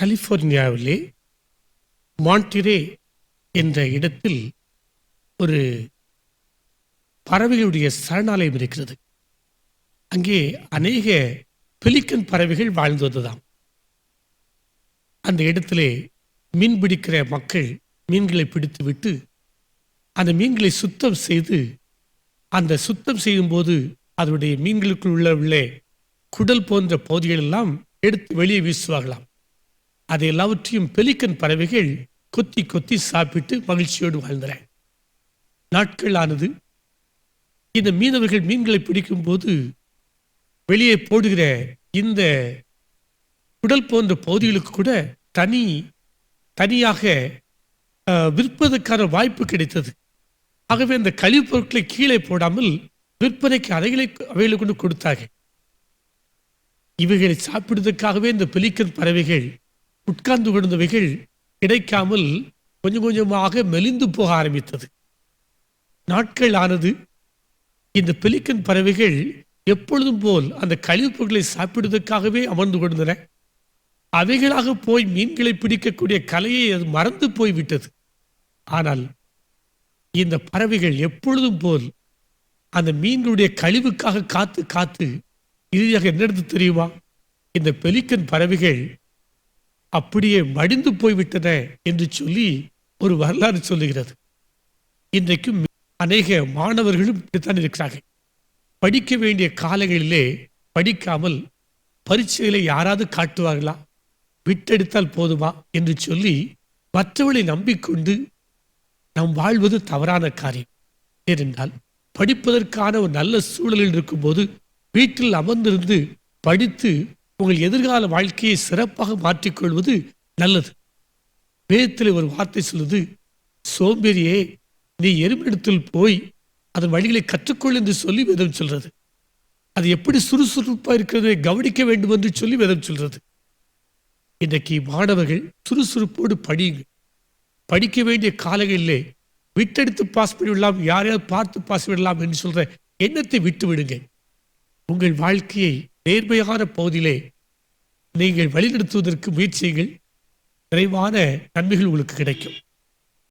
கலிபோர்னியாவிலே மாண்டிரே என்ற இடத்தில் ஒரு பறவைகளுடைய சரணாலயம் இருக்கிறது. அங்கே அநேக பெலிக்கன் பறவைகள் வாழ்ந்து வந்ததாம். அந்த இடத்திலே மீன் பிடிக்கிற மக்கள் மீன்களை பிடித்துவிட்டு அந்த மீன்களை சுத்தம் செய்து, அந்த சுத்தம் செய்யும்போது அதனுடைய மீன்களுக்குள் உள்ள குடல் போன்ற பகுதிகள் எல்லாம் எடுத்து வெளியே வீசுவார்களாம். அதை எல்லாவற்றையும் பெலிக்கன் பறவைகள் கொத்தி கொத்தி சாப்பிட்டு மகிழ்ச்சியோடு வாழ்ந்தன. நாட்கள் ஆனது. இந்த மீனவர்கள் மீன்களை பிடிக்கும் போது வெளியே போடுகிற இந்த குடல் போன்ற பகுதிகளுக்கு கூட தனியாக விற்பதற்கான வாய்ப்பு கிடைத்தது. ஆகவே அந்த கழிவுப் பொருட்களை கீழே போடாமல் விற்பனைக்கு அவைகளை கொண்டு கொடுத்தார்கள். இவைகளை சாப்பிடுவதற்காகவே இந்த பெலிக்கன் பறவைகள் உட்கார்ந்து கொண்டவைகள் கிடைக்காமல் கொஞ்சம் கொஞ்சமாக மெலிந்து போக ஆரம்பித்தது. நாட்கள் ஆனது. இந்த பெலிக்கன் பறவைகள் எப்பொழுதும் போல் அந்த கழிவுப் பொருட்களை சாப்பிடுவதற்காகவே அமர்ந்து கொண்டன. அவைகளாக போய் மீன்களை பிடிக்கக்கூடிய கலையை அது மறந்து போய்விட்டது. ஆனால் இந்த பறவைகள் எப்பொழுதும் போல் அந்த மீன்களுடைய கழிவுக்காக காத்து காத்து இறுதியாக என்ன எடுத்து தெரியுமா? இந்த பெலிக்கன் பறவைகள் அப்படியே மடிந்து போய்விட்டன என்று சொல்லி ஒரு வரலாறு சொல்லுகிறது. இன்றைக்கும் அநேக மாணவர்களும் இப்படித்தான் இருக்கிறார்கள். படிக்க வேண்டிய காலங்களிலே படிக்காமல் பரீட்சைகளை யாராவது காட்டுவார்களா, விட்டெடுத்தால் போதுமா என்று சொல்லி மற்றவர்களை நம்பிக்கொண்டு நாம் வாழ்வது தவறான காரியம். ஏனென்றால் படிப்பதற்கான ஒரு நல்ல சூழலில் இருக்கும்போது வீட்டில் அமர்ந்திருந்து படித்து உங்கள் எதிர்கால வாழ்க்கையை சிறப்பாக மாற்றிக்கொள்வது நல்லது. வேதத்தில் ஒரு வார்த்தை சொல்லுது, சோம்பேறியே நீ எறும்பிடத்தில் போய் அதன் வழிகளை கற்றுக்கொள் என்று சொல்லி வேதம் சொல்றது. அது எப்படி சுறுசுறுப்பாக இருக்கிறதை கவனிக்க வேண்டும் என்று சொல்லி வேதம் சொல்றது. இன்றைக்கு மாணவர்கள் சுறுசுறுப்போடு படியுங்கள். படிக்க வேண்டிய காலங்களிலே விட்டெடுத்து பாஸ் பண்ணிவிடலாம், யாரையாவது பார்த்து பாஸ் விடலாம் என்று சொல்ற எண்ணத்தை விட்டு விடுங்கள். உங்கள் வாழ்க்கையை நேர்மையான பகுதியிலே நீங்கள் வழிநடத்துவதற்கு முயற்சிகள், நிறைவான நன்மைகள் உங்களுக்கு கிடைக்கும்.